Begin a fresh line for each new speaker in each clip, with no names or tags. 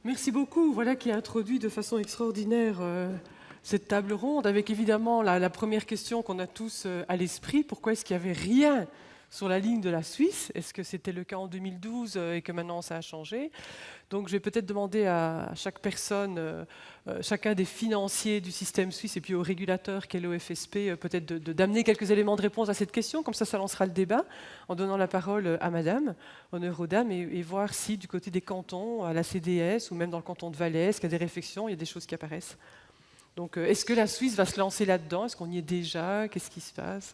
Merci beaucoup, voilà qui a introduit de façon extraordinaire cette table ronde, avec évidemment la première question qu'on a tous à l'esprit, pourquoi est-ce qu'il n'y avait rien sur la ligne de la Suisse? Est-ce que c'était le cas en 2012 et que maintenant ça a changé? Donc je vais peut-être demander à chaque personne, chacun des financiers du système suisse et puis au régulateur qu'est l'OFSP, peut-être d'amener quelques éléments de réponse à cette question, comme ça lancera le débat, en donnant la parole à madame, honneur aux dames, et voir si du côté des cantons, à la CDS ou même dans le canton de Valais, est-ce qu'il y a des réflexions, il y a des choses qui apparaissent. Donc est-ce que la Suisse va se lancer là-dedans? Est-ce qu'on y est déjà? Qu'est-ce qui se passe?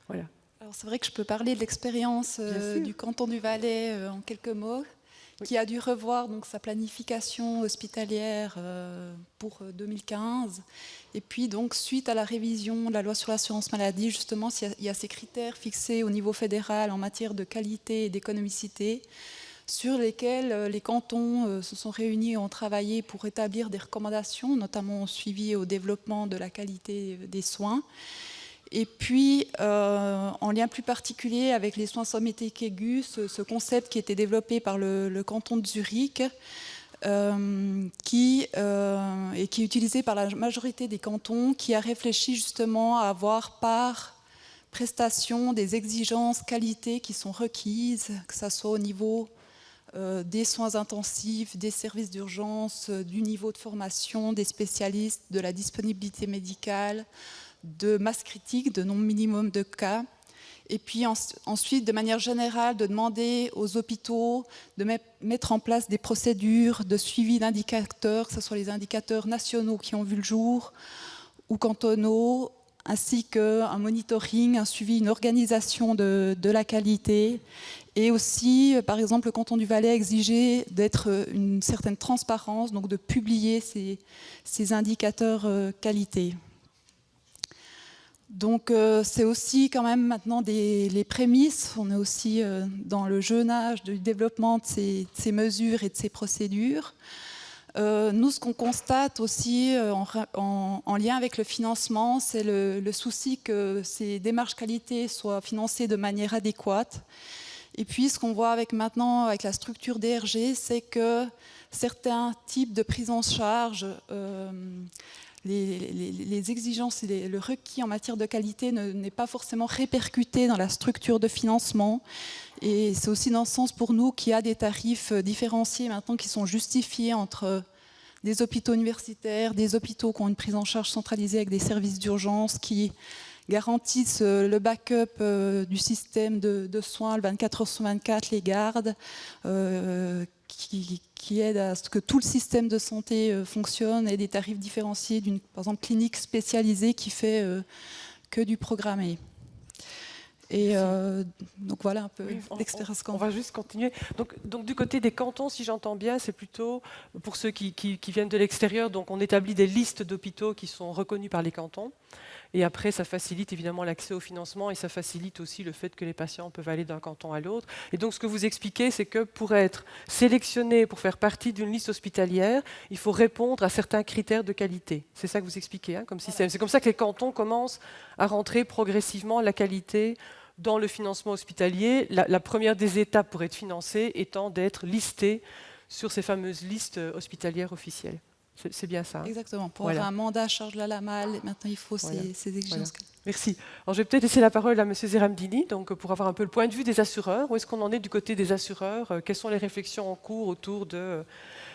Voilà.
Alors c'est vrai que je peux parler de l'expérience du canton du Valais en quelques mots, qui a dû revoir donc sa planification hospitalière pour 2015. Et puis donc suite à la révision de la loi sur l'assurance maladie, justement, il y a ces critères fixés au niveau fédéral en matière de qualité et d'économicité, sur lesquels les cantons se sont réunis et ont travaillé pour établir des recommandations, notamment au suivi et au développement de la qualité des soins. Et puis, en lien plus particulier avec les soins somatiques aigus, ce concept qui a été développé par le canton de Zurich, qui est utilisé par la majorité des cantons, qui a réfléchi justement à avoir par prestation des exigences qualité qui sont requises, que ce soit au niveau des soins intensifs, des services d'urgence, du niveau de formation des spécialistes, de la disponibilité médicale, de masse critique, de nombre minimum de cas. Et puis ensuite, de manière générale, de demander aux hôpitaux de mettre en place des procédures de suivi d'indicateurs, que ce soit les indicateurs nationaux qui ont vu le jour ou cantonaux, ainsi qu'un monitoring, un suivi, une organisation de la qualité. Et aussi, par exemple, le canton du Valais a exigé d'être une certaine transparence, donc de publier ces indicateurs qualité. Donc c'est aussi quand même maintenant les prémices. On est aussi dans le jeune âge du développement de ces mesures et de ces procédures. Nous, ce qu'on constate aussi en lien avec le financement, c'est le souci que ces démarches qualité soient financées de manière adéquate. Et puis, ce qu'on voit maintenant avec la structure DRG, c'est que certains types de prise en charge, les exigences et le requis en matière de qualité n'est pas forcément répercuté dans la structure de financement. Et c'est aussi dans ce sens pour nous qu'il y a des tarifs différenciés maintenant qui sont justifiés entre des hôpitaux universitaires, des hôpitaux qui ont une prise en charge centralisée avec des services d'urgence qui garantissent le backup du système de soins, le 24 heures sur 24, les gardes, qui aident à ce que tout le système de santé fonctionne, et des tarifs différenciés d'une, par exemple, clinique spécialisée qui fait que du programmé. Et donc voilà un peu l'expérience.
On va juste continuer. Donc du côté des cantons, si j'entends bien, c'est plutôt pour ceux qui viennent de l'extérieur, donc on établit des listes d'hôpitaux qui sont reconnus par les cantons. Et après, ça facilite évidemment l'accès au financement et ça facilite aussi le fait que les patients peuvent aller d'un canton à l'autre. Et donc, ce que vous expliquez, c'est que pour être sélectionné, pour faire partie d'une liste hospitalière, il faut répondre à certains critères de qualité. C'est ça que vous expliquez comme système. Voilà. C'est comme ça que les cantons commencent à rentrer progressivement la qualité dans le financement hospitalier. La première des étapes pour être financé étant d'être listé sur ces fameuses listes hospitalières officielles. C'est bien ça.
Exactement. Pour avoir un mandat Charles-Lamal, maintenant il faut ces exigences.
Voilà. Merci. Alors, je vais peut-être laisser la parole à M. Zeramdini, donc, pour avoir un peu le point de vue des assureurs. Où est-ce qu'on en est du côté des assureurs? Quelles sont les réflexions en cours autour de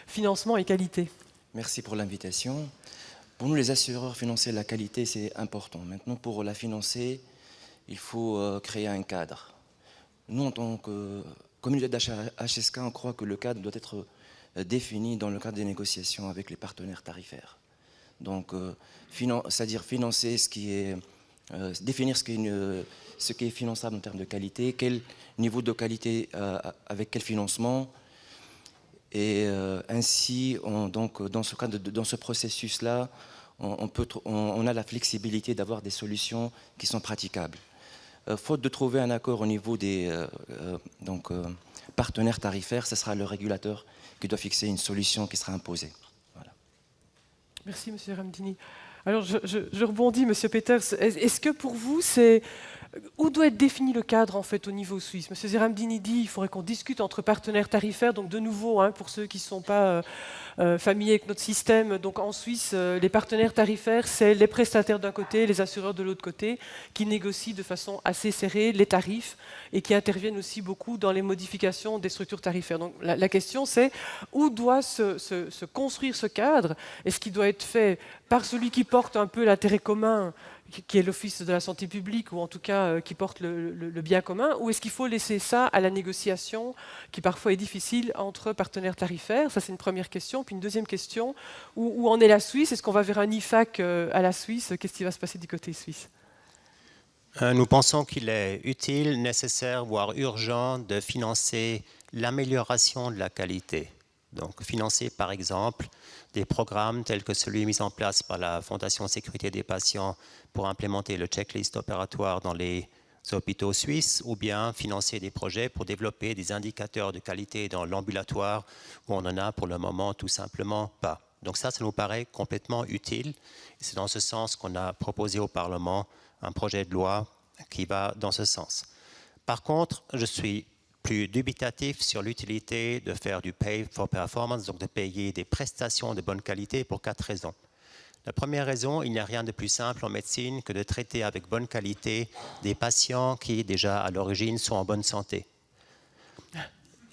financement et qualité?
Merci pour l'invitation. Pour nous, les assureurs, financer la qualité, c'est important. Maintenant, pour la financer, il faut créer un cadre. Nous, en tant que communauté d'HSK, on croit que le cadre doit être défini dans le cadre des négociations avec les partenaires tarifaires. Donc, c'est-à-dire financer ce qui est, définir ce qui est finançable en termes de qualité, quel niveau de qualité avec quel financement, et ainsi, donc, dans ce processus-là, on a la flexibilité d'avoir des solutions qui sont praticables. Faute de trouver un accord au niveau des partenaires tarifaires, ce sera le régulateur qui doit fixer une solution qui sera imposée. Voilà.
Merci, M. Ramdini. Alors, je rebondis, Monsieur Peters. Est-ce que pour vous, où doit être défini le cadre en fait au niveau suisse? Monsieur Zerhamdini dit il faudrait qu'on discute entre partenaires tarifaires. Donc de nouveau, pour ceux qui ne sont pas familiers avec notre système, donc en Suisse, les partenaires tarifaires, c'est les prestataires d'un côté, les assureurs de l'autre côté, qui négocient de façon assez serrée les tarifs et qui interviennent aussi beaucoup dans les modifications des structures tarifaires. Donc la question c'est où doit se construire ce cadre? Est-ce qu'il doit être fait par celui qui porte un peu l'intérêt commun, qui est l'Office de la santé publique, ou en tout cas qui porte le bien commun, ou est-ce qu'il faut laisser ça à la négociation, qui parfois est difficile, entre partenaires tarifaires? Ça, c'est une première question. Puis une deuxième question, où en est la Suisse? Est-ce qu'on va vers un IFAC à la Suisse? Qu'est-ce qui va se passer du côté suisse?
Nous pensons qu'il est utile, nécessaire, voire urgent de financer l'amélioration de la qualité. Donc financer par exemple des programmes tels que celui mis en place par la Fondation Sécurité des patients pour implémenter le checklist opératoire dans les hôpitaux suisses, ou bien financer des projets pour développer des indicateurs de qualité dans l'ambulatoire où on en a pour le moment tout simplement pas. Donc ça nous paraît complètement utile. C'est dans ce sens qu'on a proposé au Parlement un projet de loi qui va dans ce sens. Par contre, je suis plus dubitatif sur l'utilité de faire du pay for performance, donc de payer des prestations de bonne qualité pour 4 raisons. La première raison, il n'y a rien de plus simple en médecine que de traiter avec bonne qualité des patients qui déjà à l'origine sont en bonne santé.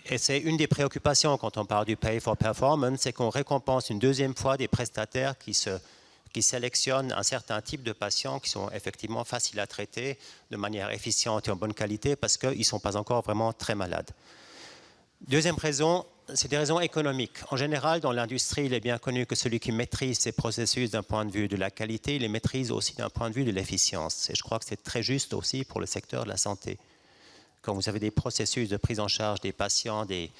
Et c'est une des préoccupations quand on parle du pay for performance, c'est qu'on récompense une deuxième fois des prestataires qui sélectionnent un certain type de patients qui sont effectivement faciles à traiter de manière efficiente et en bonne qualité parce qu'ils ne sont pas encore vraiment très malades. Deuxième raison, c'est des raisons économiques. En général, dans l'industrie, il est bien connu que celui qui maîtrise ces processus d'un point de vue de la qualité, il les maîtrise aussi d'un point de vue de l'efficience. Et je crois que c'est très juste aussi pour le secteur de la santé. Quand vous avez des processus de prise en charge des patients, des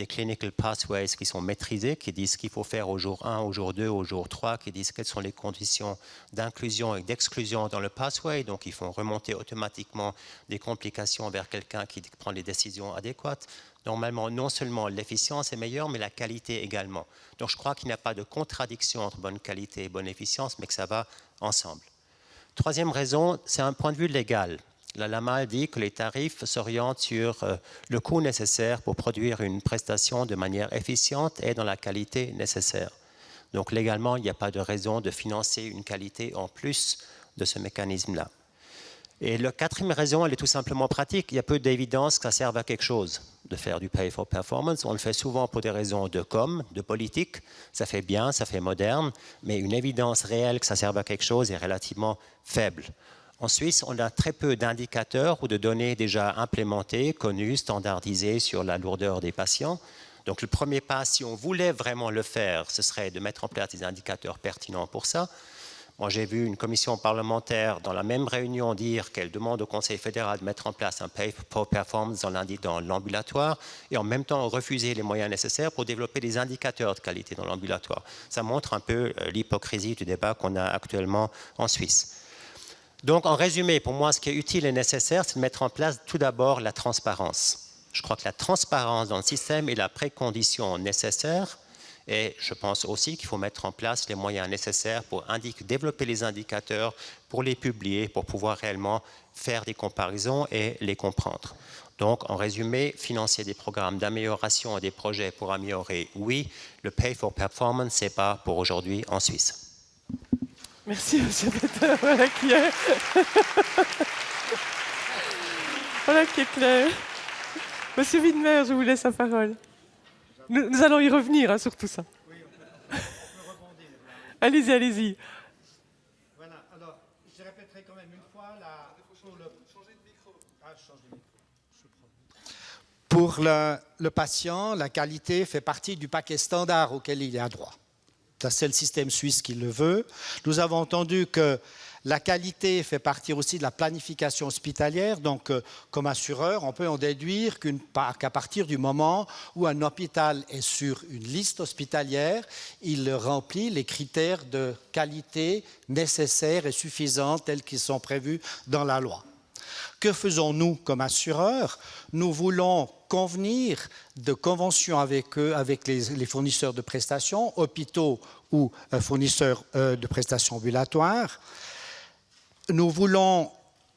clinical pathways qui sont maîtrisés, qui disent ce qu'il faut faire au jour 1, au jour 2, au jour 3, qui disent quelles sont les conditions d'inclusion et d'exclusion dans le pathway, donc ils font remonter automatiquement des complications vers quelqu'un qui prend les décisions adéquates. Normalement, non seulement l'efficience est meilleure, mais la qualité également. Donc je crois qu'il n'y a pas de contradiction entre bonne qualité et bonne efficience, mais que ça va ensemble. Troisième raison, c'est un point de vue légal. La LAMA dit que les tarifs s'orientent sur le coût nécessaire pour produire une prestation de manière efficiente et dans la qualité nécessaire. Donc légalement, il n'y a pas de raison de financer une qualité en plus de ce mécanisme-là. Et la quatrième raison, elle est tout simplement pratique. Il y a peu d'évidence que ça serve à quelque chose de faire du pay for performance. On le fait souvent pour des raisons de com, de politique. Ça fait bien, ça fait moderne, mais une évidence réelle que ça serve à quelque chose est relativement faible. En Suisse, on a très peu d'indicateurs ou de données déjà implémentées, connues, standardisées sur la lourdeur des patients. Donc le premier pas, si on voulait vraiment le faire, ce serait de mettre en place des indicateurs pertinents pour ça. Moi, j'ai vu une commission parlementaire dans la même réunion dire qu'elle demande au Conseil fédéral de mettre en place un pay for performance dans l'ambulatoire et en même temps refuser les moyens nécessaires pour développer des indicateurs de qualité dans l'ambulatoire. Ça montre un peu l'hypocrisie du débat qu'on a actuellement en Suisse. Donc, en résumé, pour moi, ce qui est utile et nécessaire, c'est de mettre en place tout d'abord la transparence. Je crois que la transparence dans le système est la précondition nécessaire. Et je pense aussi qu'il faut mettre en place les moyens nécessaires pour développer les indicateurs, pour les publier, pour pouvoir réellement faire des comparaisons et les comprendre. Donc, en résumé, financer des programmes d'amélioration et des projets pour améliorer, oui. Le pay for performance, ce n'est pas pour aujourd'hui en Suisse.
Merci, M. Peter. Voilà qui est... voilà qui est clair. Monsieur Widmer, je vous laisse la parole. Nous allons y revenir sur tout ça.
Oui, on peut rebondir.
Allez-y, allez-y.
Voilà, alors, je répéterai quand même une fois pour le... Changer de micro. Ah, je change de micro. Pour le patient, la qualité fait partie du paquet standard auquel il a droit. C'est le système suisse qui le veut. Nous avons entendu que la qualité fait partie aussi de la planification hospitalière. Donc, comme assureur, on peut en déduire qu'à partir du moment où un hôpital est sur une liste hospitalière, il remplit les critères de qualité nécessaires et suffisants tels qu'ils sont prévus dans la loi. Que faisons-nous comme assureurs? Nous voulons convenir de conventions avec eux, avec les fournisseurs de prestations, hôpitaux ou fournisseurs de prestations ambulatoires. Nous voulons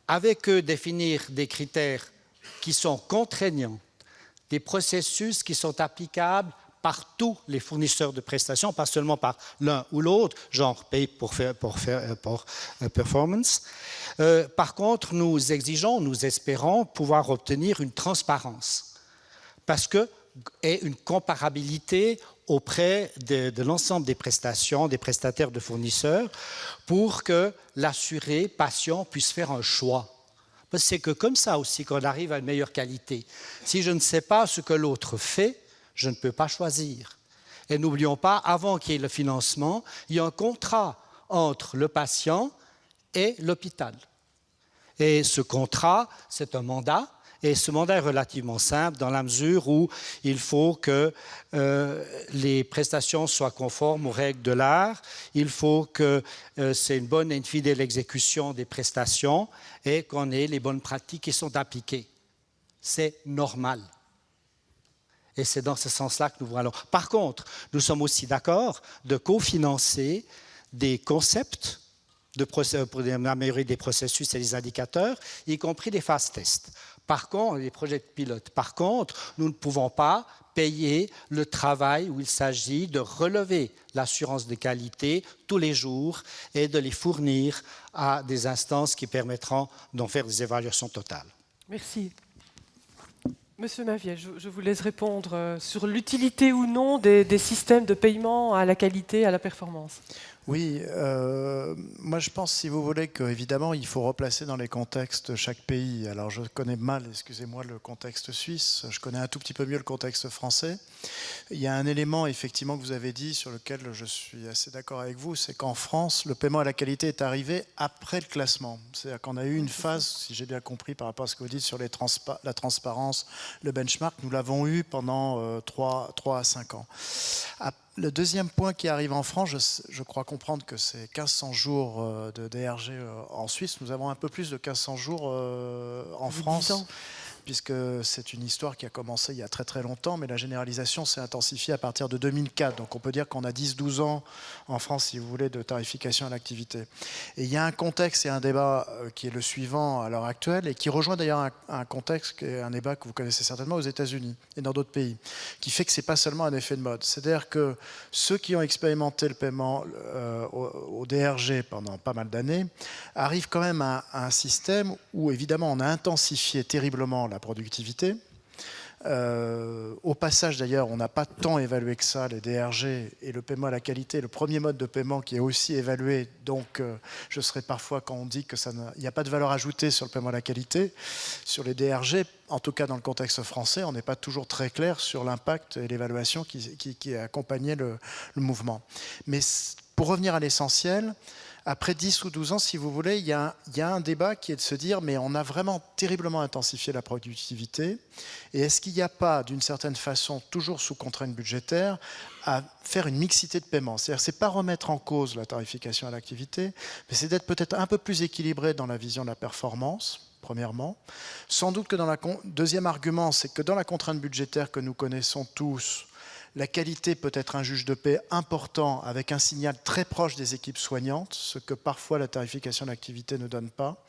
avec eux définir des critères qui sont contraignants, des processus qui sont applicables par tous les fournisseurs de prestations, pas seulement par l'un ou l'autre, genre pay pour performance. Par contre, nous exigeons, nous espérons pouvoir obtenir une transparence et une comparabilité auprès de l'ensemble des prestations, des prestataires de fournisseurs, pour que l'assuré patient puisse faire un choix. Parce que c'est que comme ça aussi qu'on arrive à une meilleure qualité. Si je ne sais pas ce que l'autre fait, je ne peux pas choisir. Et n'oublions pas, avant qu'il y ait le financement, il y a un contrat entre le patient et l'hôpital. Et ce contrat, c'est un mandat. Et ce mandat est relativement simple dans la mesure où il faut que les prestations soient conformes aux règles de l'art, il faut que c'est une bonne et une fidèle exécution des prestations et qu'on ait les bonnes pratiques qui sont appliquées. C'est normal. Et c'est dans ce sens-là que nous voulons. Par contre, nous sommes aussi d'accord de cofinancer des concepts pour améliorer des processus et des indicateurs, y compris des phases tests. Par contre, les projets de pilote. Par contre, nous ne pouvons pas payer le travail où il s'agit de relever l'assurance de qualité tous les jours et de les fournir à des instances qui permettront d'en faire des évaluations totales.
Merci. Monsieur Maviel, je vous laisse répondre sur l'utilité ou non des systèmes de paiement à la qualité, à la performance.
Oui, moi je pense, si vous voulez, qu'évidemment il faut replacer dans les contextes chaque pays. Alors je connais mal, excusez-moi, le contexte suisse, je connais un tout petit peu mieux le contexte français. Il y a un élément effectivement que vous avez dit sur lequel je suis assez d'accord avec vous, c'est qu'en France, le paiement à la qualité est arrivé après le classement. C'est-à-dire qu'on a eu une phase, si j'ai bien compris par rapport à ce que vous dites sur la transparence, le benchmark, nous l'avons eu pendant 3 à 5 ans. Le deuxième point qui arrive en France, je crois comprendre que c'est 1500 jours de DRG en Suisse. Nous avons un peu plus de 1500 jours en France, puisque c'est une histoire qui a commencé il y a très très longtemps, mais la généralisation s'est intensifiée à partir de 2004. Donc on peut dire qu'on a 10-12 ans en France, si vous voulez, de tarification à l'activité. Et il y a un contexte et un débat qui est le suivant à l'heure actuelle, et qui rejoint d'ailleurs un contexte, qui est un débat que vous connaissez certainement aux États-Unis et dans d'autres pays, qui fait que ce n'est pas seulement un effet de mode. C'est-à-dire que ceux qui ont expérimenté le paiement au DRG pendant pas mal d'années arrivent quand même à un système où évidemment on a intensifié terriblement la productivité. Au passage d'ailleurs, on n'a pas tant évalué que ça les DRG et le paiement à la qualité, le premier mode de paiement qui est aussi évalué. Donc je serais parfois, quand on dit qu'il n'y a pas de valeur ajoutée sur le paiement à la qualité, sur les DRG, en tout cas dans le contexte français, on n'est pas toujours très clair sur l'impact et l'évaluation qui accompagnait le mouvement. Mais pour revenir à l'essentiel, après 10 ou 12 ans, si vous voulez, il y a un débat qui est de se dire, mais on a vraiment terriblement intensifié la productivité, et est-ce qu'il n'y a pas, d'une certaine façon, toujours sous contrainte budgétaire, à faire une mixité de paiement? C'est-à-dire, c'est pas remettre en cause la tarification à l'activité, mais c'est d'être peut-être un peu plus équilibré dans la vision de la performance, premièrement. Sans doute que deuxième argument, c'est que dans la contrainte budgétaire que nous connaissons tous, la qualité peut être un juge de paix important avec un signal très proche des équipes soignantes, ce que parfois la tarification d'activité ne donne pas.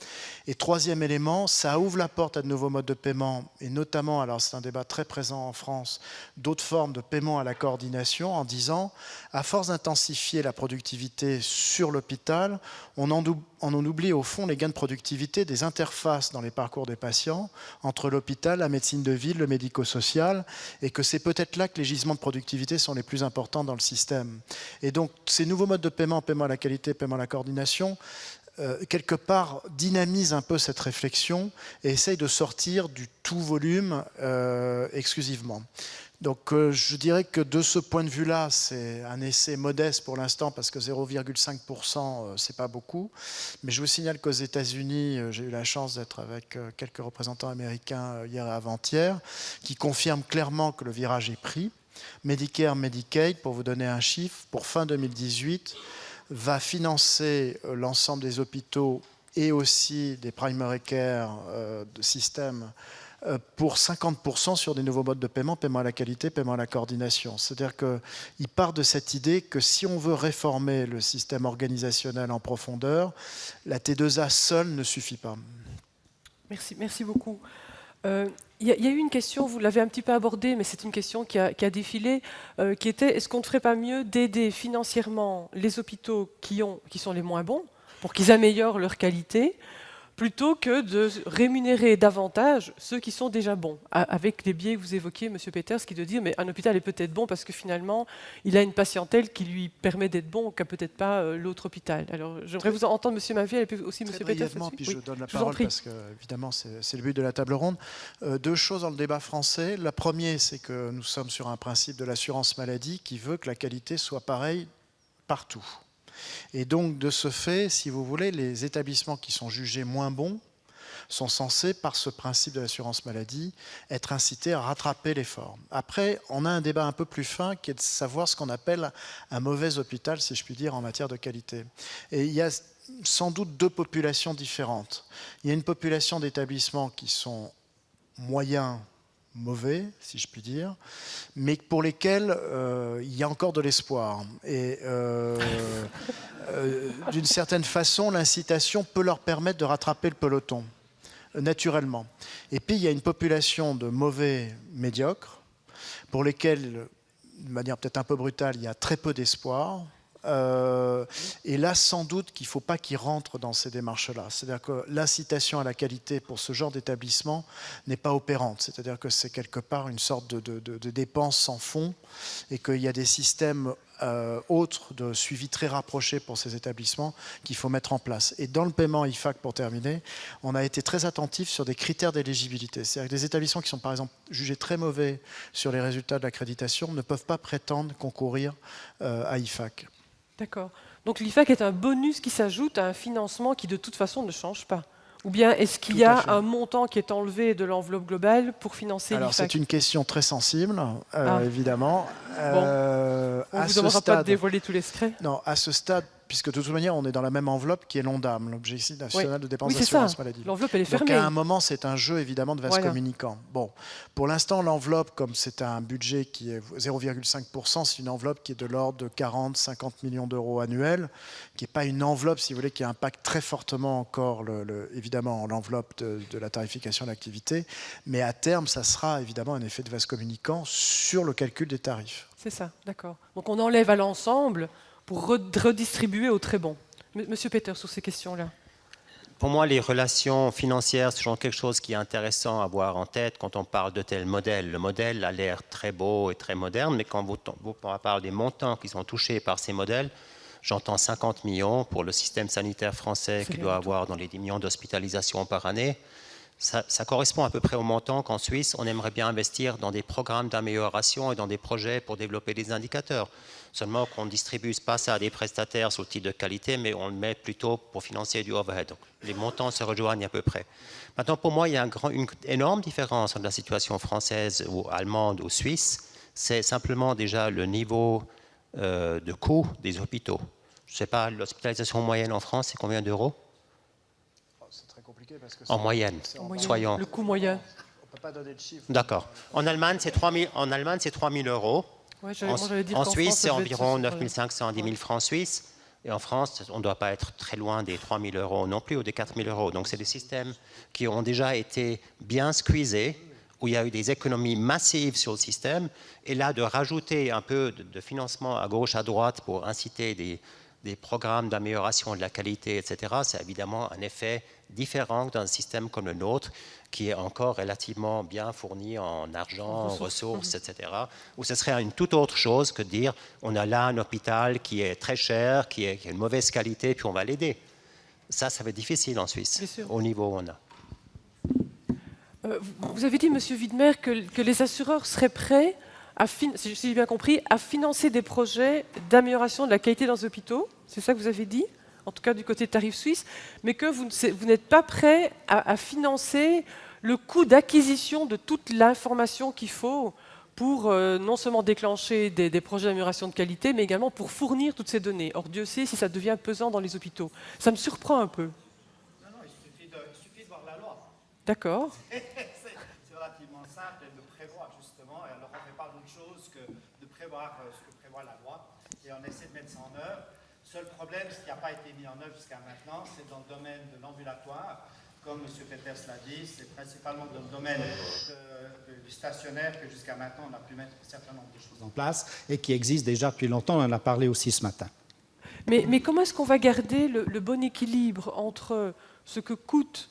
Et troisième élément, ça ouvre la porte à de nouveaux modes de paiement, et notamment, alors c'est un débat très présent en France, d'autres formes de paiement à la coordination, en disant, à force d'intensifier la productivité sur l'hôpital, on en oublie au fond les gains de productivité des interfaces dans les parcours des patients entre l'hôpital, la médecine de ville, le médico-social, et que c'est peut-être là que les gisements de productivité sont les plus importants dans le système. Et donc, ces nouveaux modes de paiement à la qualité, paiement à la coordination, quelque part, dynamisent un peu cette réflexion et essayent de sortir du tout volume exclusivement. Donc, je dirais que de ce point de vue-là, c'est un essai modeste pour l'instant, parce que 0,5%, c'est pas beaucoup. Mais je vous signale qu'aux États-Unis, j'ai eu la chance d'être avec quelques représentants américains hier et avant-hier, qui confirment clairement que le virage est pris. Medicare, Medicaid, pour vous donner un chiffre, pour fin 2018, va financer l'ensemble des hôpitaux et aussi des primary care de systèmes pour 50% sur des nouveaux modes de paiement à la qualité, paiement à la coordination. C'est-à-dire qu'il part de cette idée que si on veut réformer le système organisationnel en profondeur, la T2A seule ne suffit pas.
Merci beaucoup. Il y a eu une question, vous l'avez un petit peu abordée, mais c'est une question qui a défilé, qui était, est-ce qu'on ne ferait pas mieux d'aider financièrement les hôpitaux qui sont les moins bons, pour qu'ils améliorent leur qualité, plutôt que de rémunérer davantage ceux qui sont déjà bons, avec les biais que vous évoquiez, M. Peters, qui est de dire mais un hôpital est peut-être bon parce que finalement, il a une patientèle qui lui permet d'être bon, qu'à peut-être pas l'autre hôpital. Alors, j'aimerais vous entendre, M. Maviel, et puis aussi M. Peters.
Brièvement, puis je donne la parole parce que, évidemment, c'est le but de la table ronde. Deux choses dans le débat français. La première, c'est que nous sommes sur un principe de l'assurance maladie qui veut que la qualité soit pareille partout. Et donc, de ce fait, si vous voulez, les établissements qui sont jugés moins bons sont censés, par ce principe de l'assurance maladie, être incités à rattraper l'effort. Après, on a un débat un peu plus fin qui est de savoir ce qu'on appelle un mauvais hôpital, si je puis dire, en matière de qualité. Et il y a sans doute deux populations différentes. Il y a une population d'établissements qui sont moyens, mauvais, si je puis dire, mais pour lesquels il y a encore de l'espoir. Et d'une certaine façon, l'incitation peut leur permettre de rattraper le peloton, naturellement. Et puis, il y a une population de mauvais médiocres, pour lesquels, de manière peut-être un peu brutale, il y a très peu d'espoir. Et là, sans doute qu'il ne faut pas qu'ils rentrent dans ces démarches-là. C'est-à-dire que l'incitation à la qualité pour ce genre d'établissement n'est pas opérante. C'est-à-dire que c'est quelque part une sorte de dépense sans fond et qu'il y a des systèmes autres de suivi très rapprochés pour ces établissements qu'il faut mettre en place. Et dans le paiement IFAC, pour terminer, on a été très attentif sur des critères d'éligibilité. C'est-à-dire que des établissements qui sont par exemple jugés très mauvais sur les résultats de l'accréditation ne peuvent pas prétendre concourir à IFAC.
D'accord. Donc l'IFAC est un bonus qui s'ajoute à un financement qui de toute façon ne change pas. Ou bien est-ce qu'il y a un montant qui est enlevé de l'enveloppe globale pour financer l'IFAC?
Alors c'est une question très sensible, évidemment.
Bon. On ne vous demandera pas de dévoiler tous les secrets?
Non, à ce stade, puisque de toute manière on est dans la même enveloppe qui est l'ONDAM, l'Objectif national de dépenses d'assurance maladie.
L'enveloppe elle est fermée.
Donc à un moment c'est un jeu évidemment de vase communicant. Bon, pour l'instant l'enveloppe, comme c'est un budget qui est 0,5%, c'est une enveloppe qui est de l'ordre de 40-50 millions d'euros annuels, qui n'est pas une enveloppe, si vous voulez, qui impacte très fortement encore évidemment l'enveloppe de la tarification de l'activité, mais à terme ça sera évidemment un effet de vase communicant sur le calcul des tarifs.
C'est ça, d'accord. Donc on enlève à l'ensemble pour redistribuer aux très bons. Monsieur Peters, sur ces questions-là.
Pour moi, les relations financières, c'est toujours quelque chose qui est intéressant à avoir en tête quand on parle de tel modèle. Le modèle a l'air très beau et très moderne, mais quand vous parlez des montants qui sont touchés par ces modèles, j'entends 50 millions pour le système sanitaire français qui doit avoir dans les 10 millions d'hospitalisations par année. Ça correspond à peu près au montant qu'en Suisse, on aimerait bien investir dans des programmes d'amélioration et dans des projets pour développer des indicateurs. Seulement qu'on ne distribue pas ça à des prestataires sous le titre de qualité, mais on le met plutôt pour financer du overhead. Donc, les montants se rejoignent à peu près. Maintenant, pour moi, il y a une énorme différence entre la situation française ou allemande ou suisse. C'est simplement déjà le niveau de coût des hôpitaux. Je ne sais pas, l'hospitalisation moyenne en France, c'est combien d'euros?
C'est très compliqué parce que
en moyenne, soyons.
Le coût moyen.
On ne peut pas donner de chiffre.
D'accord. En Allemagne, c'est 3 000 euros.
Ouais,
en Suisse, c'est environ 9 500 à 10 000 francs suisses. Et en France, on ne doit pas être très loin des 3 000 euros non plus ou des 4 000 euros. Donc, c'est des systèmes qui ont déjà été bien squeezés, où il y a eu des économies massives sur le système. Et là, de rajouter un peu de financement à gauche, à droite pour inciter des programmes d'amélioration de la qualité, etc., c'est évidemment un effet différent dans un système comme le nôtre, qui est encore relativement bien fourni en argent, en ressources, etc., où ce serait une toute autre chose que de dire on a là un hôpital qui est très cher, qui a une mauvaise qualité, puis on va l'aider. Ça va être difficile en Suisse, au niveau où on a.
Vous avez dit, Monsieur Widmer, que les assureurs seraient prêts, si j'ai bien compris, à financer des projets d'amélioration de la qualité dans les hôpitaux. C'est ça que vous avez dit, en tout cas du côté de tarif suisse, mais que vous n'êtes pas prêt à financer le coût d'acquisition de toute l'information qu'il faut pour non seulement déclencher des projets d'amélioration de qualité, mais également pour fournir toutes ces données. Or, Dieu sait si ça devient pesant dans les hôpitaux. Ça me surprend un peu.
Non,
D'accord.
C'est relativement simple et de prévoir justement, et alors on ne fait pas d'autre chose que de prévoir ce que prévoit la loi, et on essaie de mettre ça en œuvre. Seul problème, ce qui n'a pas été mis en œuvre jusqu'à maintenant, c'est dans le domaine de l'ambulatoire. Comme M. Peters l'a dit, c'est principalement dans le domaine du stationnaire que jusqu'à maintenant on a pu mettre un certain nombre de choses en place et qui existent déjà depuis longtemps, on en a parlé aussi ce matin.
Mais comment est-ce qu'on va garder le bon équilibre entre ce que coûtent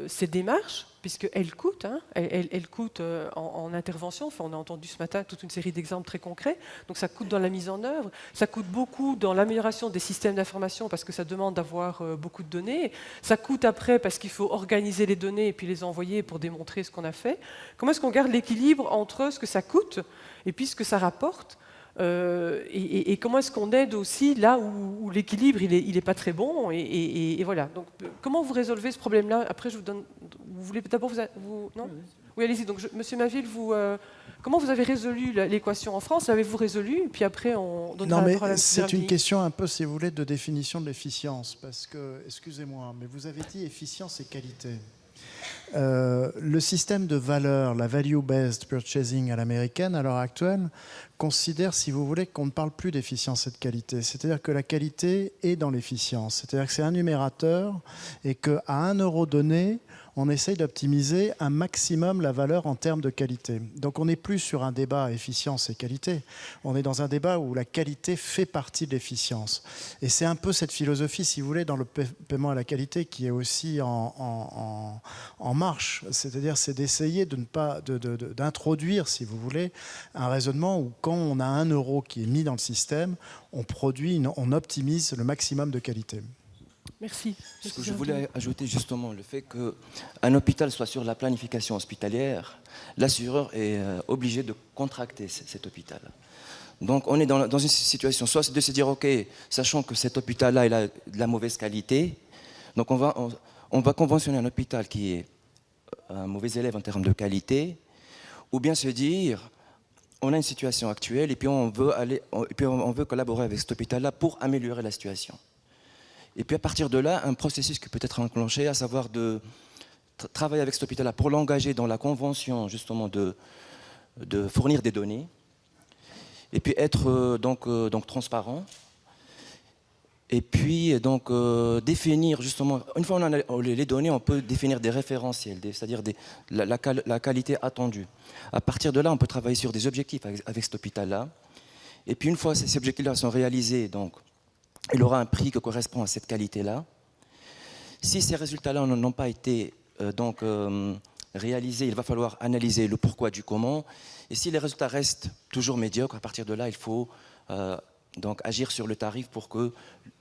ces démarches, puisqu'elles coûtent, hein, elles coûtent en intervention, enfin, on a entendu ce matin toute une série d'exemples très concrets, donc ça coûte dans la mise en œuvre, ça coûte beaucoup dans l'amélioration des systèmes d'information parce que ça demande d'avoir beaucoup de données, ça coûte après parce qu'il faut organiser les données et puis les envoyer pour démontrer ce qu'on a fait. Comment est-ce qu'on garde l'équilibre entre ce que ça coûte et puis ce que ça rapporte? Et comment est-ce qu'on aide aussi là où l'équilibre il est pas très bon et voilà. Donc comment vous résolvez ce problème-là? Après je vous donne. Vous voulez d'abord vous non? Oui, allez-y. Donc Monsieur Maville, comment vous avez résolu l'équation en France? L'avez-vous résolu? Et puis après on donnera la parole à M.
C'est une question un peu, si vous voulez, de définition de l'efficience, parce que, excusez-moi, mais vous avez dit efficience et qualité. Le système de valeur, la value-based purchasing à l'américaine, à l'heure actuelle, considère, si vous voulez, qu'on ne parle plus d'efficience et de qualité. C'est-à-dire que la qualité est dans l'efficience. C'est-à-dire que c'est un numérateur et qu'à 1 euro donné, on essaye d'optimiser un maximum la valeur en termes de qualité. Donc on n'est plus sur un débat efficience et qualité, on est dans un débat où la qualité fait partie de l'efficience. Et c'est un peu cette philosophie, si vous voulez, dans le paiement à la qualité qui est aussi en marche. C'est-à-dire c'est d'essayer de ne pas d'introduire, si vous voulez, un raisonnement où quand on a 1 euro qui est mis dans le système, on optimise le maximum de qualité.
Merci.
Ce que je voulais ajouter justement, le fait qu'un hôpital soit sur la planification hospitalière, l'assureur est obligé de contracter cet hôpital. Donc on est dans une situation, soit c'est de se dire, ok, sachant que cet hôpital-là il a de la mauvaise qualité, donc on va conventionner un hôpital qui est un mauvais élève en termes de qualité, ou bien se dire, on a une situation actuelle et puis on veut collaborer avec cet hôpital-là pour améliorer la situation. Et puis à partir de là, un processus qui peut être enclenché, à savoir de travailler avec cet hôpital-là pour l'engager dans la convention justement de fournir des données, et puis être donc transparent, et puis donc définir justement, une fois on a les données, on peut définir des référentiels, c'est-à-dire la qualité attendue. À partir de là, on peut travailler sur des objectifs avec cet hôpital-là, et puis une fois ces objectifs-là sont réalisés, donc il aura un prix qui correspond à cette qualité-là. Si ces résultats-là n'ont pas été réalisés, il va falloir analyser le pourquoi du comment. Et si les résultats restent toujours médiocres, à partir de là, il faut donc agir sur le tarif pour que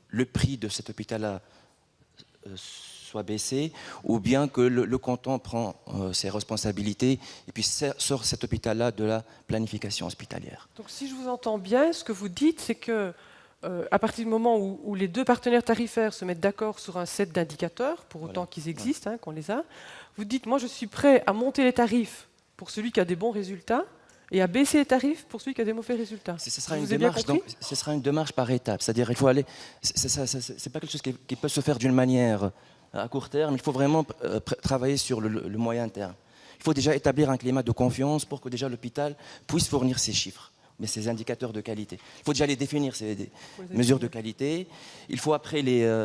le prix de cet hôpital-là soit baissé, ou bien que le canton prend ses responsabilités et puis sort cet hôpital-là de la planification hospitalière.
Donc si je vous entends bien, ce que vous dites, c'est que à partir du moment où les deux partenaires tarifaires se mettent d'accord sur un set d'indicateurs, pour autant qu'ils existent, hein, qu'on les a, vous dites, moi je suis prêt à monter les tarifs pour celui qui a des bons résultats et à baisser les tarifs pour celui qui a des mauvais résultats.
Ce sera une démarche par étapes, c'est-à-dire il faut aller, c'est pas quelque chose qui peut se faire d'une manière à court terme, il faut vraiment travailler sur le moyen terme. Il faut déjà établir un climat de confiance pour que déjà l'hôpital puisse fournir ses chiffres, mais ces indicateurs de qualité. Il faut déjà les définir, ces mesures de qualité. Il faut après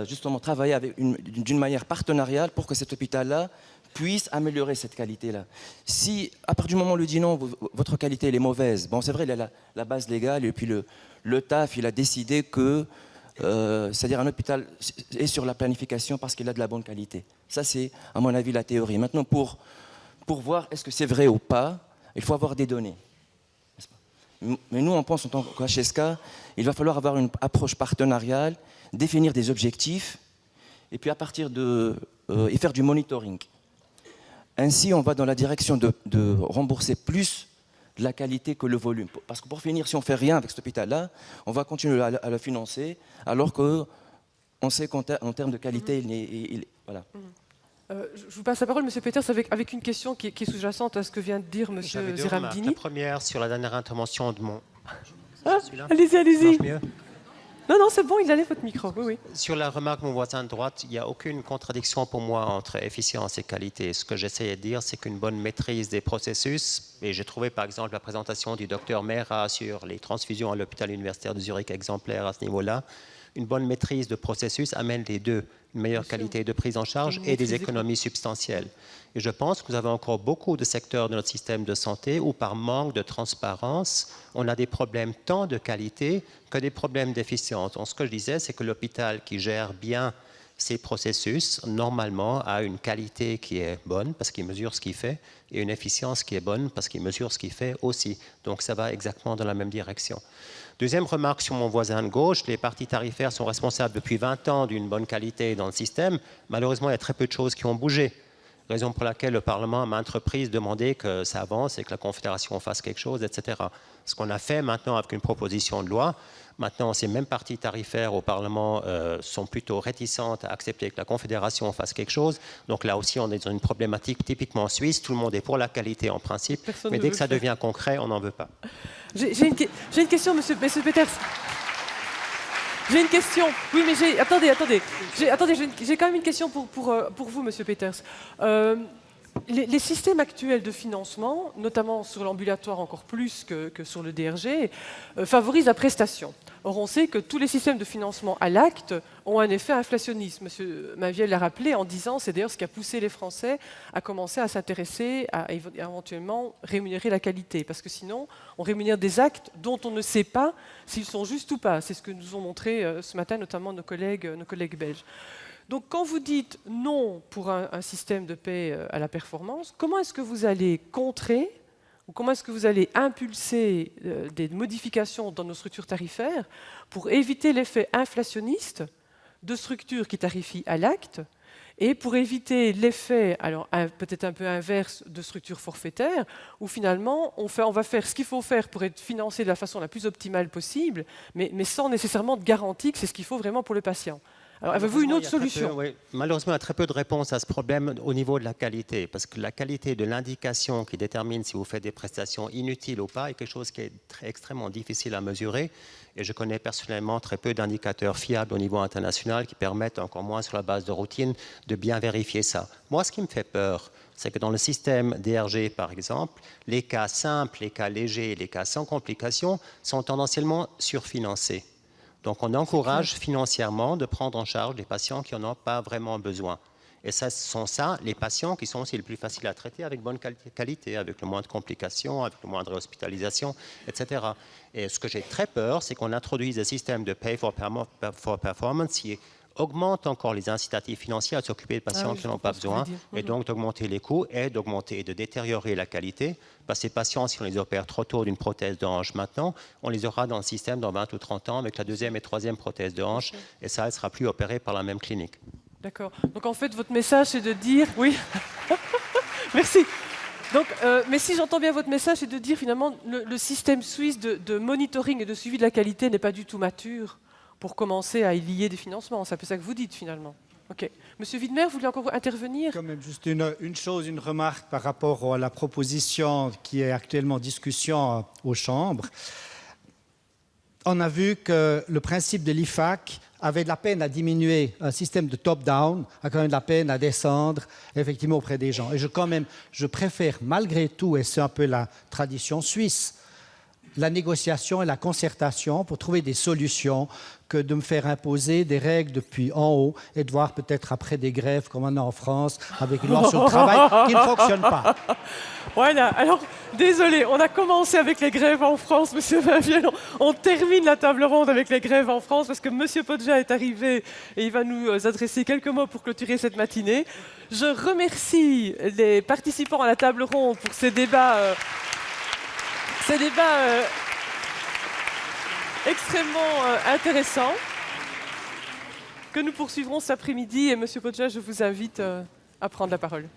justement travailler d'une manière partenariale pour que cet hôpital-là puisse améliorer cette qualité-là. Si, à partir du moment où on lui dit non, votre qualité elle est mauvaise, bon c'est vrai, il a la base légale, et puis le TAF, il a décidé que, c'est-à-dire un hôpital est sur la planification parce qu'il a de la bonne qualité. Ça c'est, à mon avis, la théorie. Maintenant, pour voir est-ce que c'est vrai ou pas, il faut avoir des données. Mais nous, on pense en tant qu'HSK, il va falloir avoir une approche partenariale, définir des objectifs, et puis à partir et faire du monitoring. Ainsi, on va dans la direction de rembourser plus de la qualité que le volume. Parce que pour finir, si on ne fait rien avec cet hôpital-là, on va continuer à le financer, alors qu'on sait qu'en termes de qualité, voilà.
Je vous passe la parole, M. Peters, avec une question qui est sous-jacente à ce que vient de dire M. Zeramdini.
La première, sur la dernière intervention de mon...
Allez-y. Non, non, c'est bon, il allait votre micro. Oui, oui.
Sur la remarque de mon voisin de droite, il n'y a aucune contradiction pour moi entre efficience et qualité. Ce que j'essayais de dire, c'est qu'une bonne maîtrise des processus, et j'ai trouvé par exemple la présentation du docteur Mera sur les transfusions à l'hôpital universitaire de Zurich exemplaire à ce niveau-là, une bonne maîtrise de processus amène les deux, une meilleure qualité de prise en charge et des économies substantielles. Et je pense que nous avons encore beaucoup de secteurs de notre système de santé où, par manque de transparence, on a des problèmes tant de qualité que des problèmes d'efficience. Donc, ce que je disais, c'est que l'hôpital qui gère bien ces processus, normalement, a une qualité qui est bonne parce qu'il mesure ce qu'il fait et une efficience qui est bonne parce qu'il mesure ce qu'il fait aussi. Donc, ça va exactement dans la même direction. Deuxième remarque sur mon voisin de gauche, les partis tarifaires sont responsables depuis 20 ans d'une bonne qualité dans le système. Malheureusement, il y a très peu de choses qui ont bougé. Raison pour laquelle le Parlement, à maintes reprises, demandait que ça avance et que la Confédération fasse quelque chose, etc. Ce qu'on a fait maintenant avec une proposition de loi, maintenant ces mêmes partis tarifaires au Parlement sont plutôt réticentes à accepter que la Confédération fasse quelque chose. Donc là aussi, on est dans une problématique typiquement suisse. Tout le monde est pour la qualité en principe, mais dès que ça devient concret, on n'en veut pas.
J'ai une question, monsieur Peters. J'ai une question. Oui, mais attendez. J'ai quand même une question pour vous, monsieur Peters. Les systèmes actuels de financement, notamment sur l'ambulatoire encore plus que sur le DRG, favorisent la prestation. Or, on sait que tous les systèmes de financement à l'acte ont un effet inflationniste. Monsieur Mainviel l'a rappelé en disant, c'est d'ailleurs ce qui a poussé les Français à commencer à s'intéresser à éventuellement rémunérer la qualité. Parce que sinon, on rémunère des actes dont on ne sait pas s'ils sont justes ou pas. C'est ce que nous ont montré ce matin, notamment nos collègues belges. Donc, quand vous dites non pour un système de paie à la performance, comment est-ce que vous allez contrer ou comment est-ce que vous allez impulser des modifications dans nos structures tarifaires pour éviter l'effet inflationniste de structures qui tarifient à l'acte et pour éviter l'effet, alors peut-être un peu inverse, de structures forfaitaires où finalement on va faire ce qu'il faut faire pour être financé de la façon la plus optimale possible, mais sans nécessairement de garantie que c'est ce qu'il faut vraiment pour le patient. Alors, avez-vous une autre solution?
Malheureusement, il y a très peu de réponses à ce problème au niveau de la qualité, parce que la qualité de l'indication qui détermine si vous faites des prestations inutiles ou pas est quelque chose qui est extrêmement difficile à mesurer. Et je connais personnellement très peu d'indicateurs fiables au niveau international qui permettent, encore moins sur la base de routine, de bien vérifier ça. Moi, ce qui me fait peur, c'est que dans le système DRG, par exemple, les cas simples, les cas légers, les cas sans complications sont tendanciellement surfinancés. Donc, on encourage financièrement de prendre en charge des patients qui n'en ont pas vraiment besoin. Et ce sont les patients qui sont aussi les plus faciles à traiter avec bonne qualité, avec le moins de complications, avec le moins de réhospitalisation, etc. Et ce que j'ai très peur, c'est qu'on introduise des systèmes de pay for performance qui augmentent encore les incitatifs financiers à s'occuper de patients qui n'en ont pas besoin, et donc d'augmenter les coûts et d'augmenter et de détériorer la qualité. Parce que ces patients, si on les opère trop tôt d'une prothèse de hanche maintenant, on les aura dans le système dans 20 ou 30 ans avec la deuxième et troisième prothèse de hanche, et ça, elle ne sera plus opérée par la même clinique.
D'accord. Donc en fait, votre message, c'est de dire... Oui. Merci. Donc, mais si j'entends bien votre message, c'est de dire finalement le système suisse de monitoring et de suivi de la qualité n'est pas du tout mature pour commencer à y lier des financements. C'est un peu ça que vous dites finalement. Ok. Monsieur Widmer, vous voulez encore intervenir?
Quand même juste une remarque par rapport à la proposition qui est actuellement en discussion aux chambres. On a vu que le principe de l'IFAC avait de la peine à diminuer. Un système de top-down a quand même de la peine à descendre effectivement auprès des gens. Et je préfère malgré tout, et c'est un peu la tradition suisse, la négociation et la concertation pour trouver des solutions que de me faire imposer des règles depuis en haut et de voir peut-être après des grèves comme on a en France avec une loi sur le travail qui ne fonctionne pas.
Voilà, alors désolé, on a commencé avec les grèves en France, monsieur Mainviel, on termine la table ronde avec les grèves en France parce que monsieur Podja est arrivé et il va nous adresser quelques mots pour clôturer cette matinée. Je remercie les participants à la table ronde pour ces débats extrêmement intéressants que nous poursuivrons cet après-midi. Et monsieur Podja, je vous invite à prendre la parole.